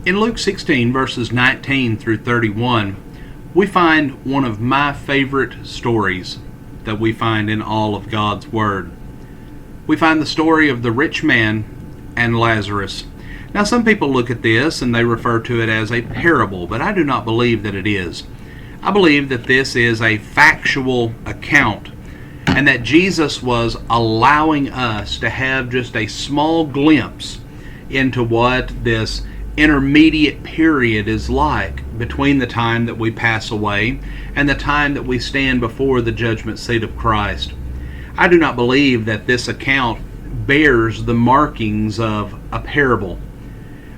In Luke 16, verses 19 through 31, we find one of my favorite stories that we find in all of God's Word. We find the story of the rich man and Lazarus. Now, some people look at this and they refer to it as a parable, but I do not believe that it is. I believe that this is a factual account, and that Jesus was allowing us to have just a small glimpse into what this intermediate period is like between the time that we pass away and the time that we stand before the judgment seat of Christ. I do not believe that this account bears the markings of a parable.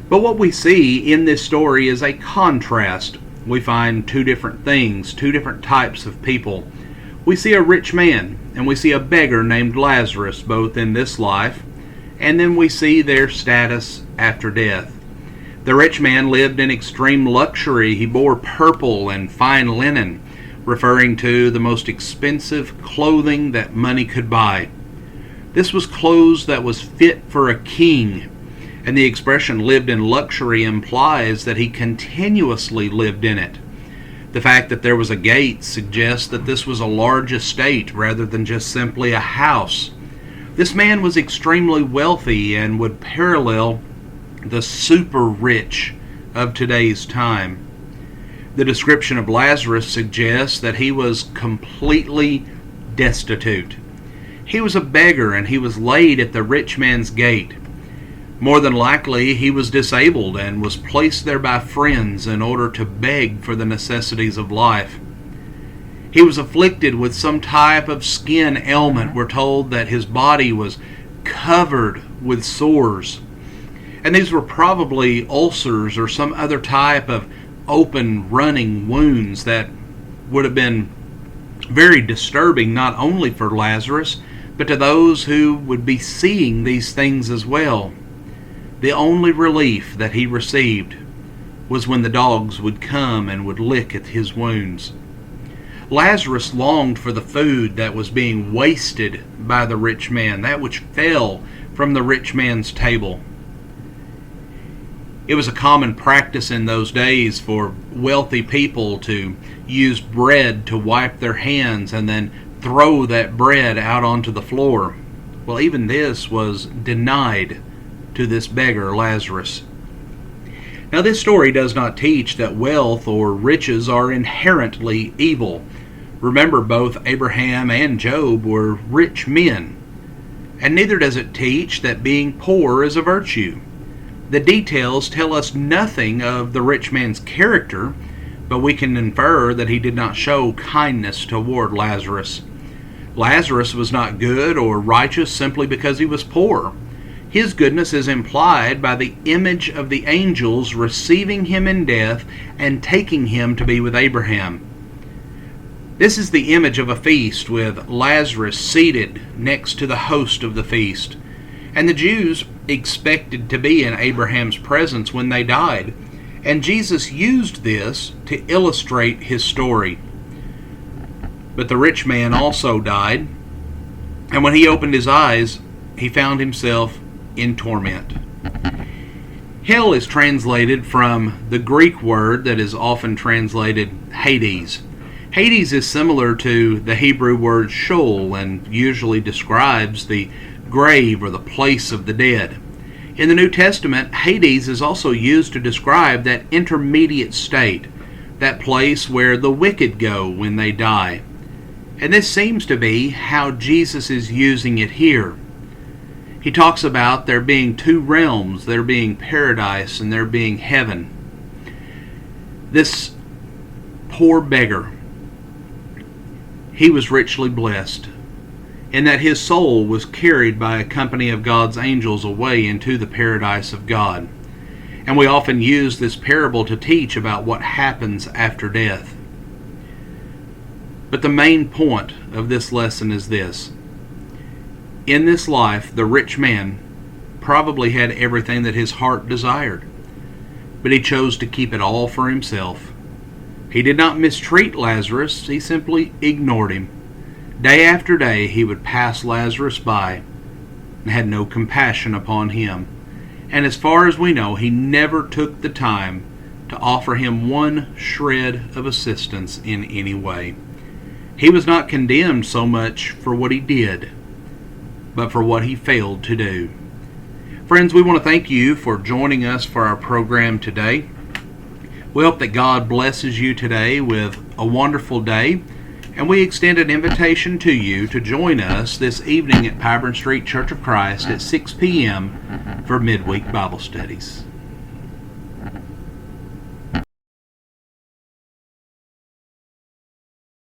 But what we see in this story is a contrast. We find two different things, two different types of people. We see a rich man and we see a beggar named Lazarus, both in this life, and then we see their status after death. The rich man lived in extreme luxury. He bore purple and fine linen, referring to the most expensive clothing that money could buy. This was clothes that was fit for a king, and the expression lived in luxury implies that he continuously lived in it. The fact that there was a gate suggests that this was a large estate rather than just simply a house. This man was extremely wealthy and would parallel the super rich of today's time. The description of Lazarus suggests that he was completely destitute. He was a beggar and he was laid at the rich man's gate. More than likely, he was disabled and was placed there by friends in order to beg for the necessities of life. He was afflicted with some type of skin ailment. We're told that his body was covered with sores. And these were probably ulcers or some other type of open running wounds that would have been very disturbing not only for Lazarus, but to those who would be seeing these things as well. The only relief that he received was when the dogs would come and would lick at his wounds. Lazarus longed for the food that was being wasted by the rich man, that which fell from the rich man's table. It was a common practice in those days for wealthy people to use bread to wipe their hands and then throw that bread out onto the floor. Well, even this was denied to this beggar, Lazarus. Now, this story does not teach that wealth or riches are inherently evil. Remember, both Abraham and Job were rich men. And neither does it teach that being poor is a virtue. The details tell us nothing of the rich man's character, but we can infer that he did not show kindness toward Lazarus. Lazarus was not good or righteous simply because he was poor. His goodness is implied by the image of the angels receiving him in death and taking him to be with Abraham. This is the image of a feast with Lazarus seated next to the host of the feast. And the Jews expected to be in Abraham's presence when they died. And Jesus used this to illustrate his story. But the rich man also died. And when he opened his eyes, he found himself in torment. Hell is translated from the Greek word that is often translated Hades. Hades is similar to the Hebrew word Sheol and usually describes the grave or the place of the dead. In the New Testament, Hades is also used to describe that intermediate state, that place where the wicked go when they die. And this seems to be how Jesus is using it here. He talks about there being two realms, there being paradise and there being heaven. This poor beggar, he was richly blessed, in that his soul was carried by a company of God's angels away into the paradise of God. And we often use this parable to teach about what happens after death. But the main point of this lesson is this. In this life, the rich man probably had everything that his heart desired, but he chose to keep it all for himself. He did not mistreat Lazarus, he simply ignored him. Day after day he would pass Lazarus by and had no compassion upon him. And as far as we know, he never took the time to offer him one shred of assistance in any way. He was not condemned so much for what he did, but for what he failed to do. Friends, we want to thank you for joining us for our program today. We hope that God blesses you today with a wonderful day, and we extend an invitation to you to join us this evening at Pyburn Street Church of Christ at 6 p.m. for midweek Bible studies.